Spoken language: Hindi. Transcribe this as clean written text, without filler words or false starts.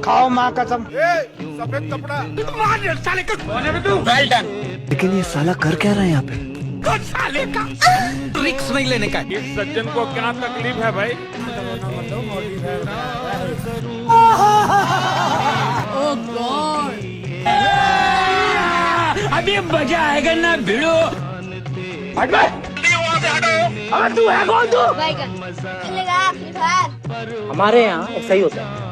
खाओ माँ कसम। सफेद कपड़ा साले का कौन है तू? Well done. लेकिन ये साला कर क्या रहा है यहाँ पे? कौन साले का? रिक्स नहीं लेने का। इस सज्जन को क्या तकलीफ है भाई? ओह गॉड, अभी मजा आएगा ना भिड़ो। हट बे। अबे तू है कौन तू? बैगन चलेगा आखिर बार। हमारे यहाँ ऐसा ही होता है।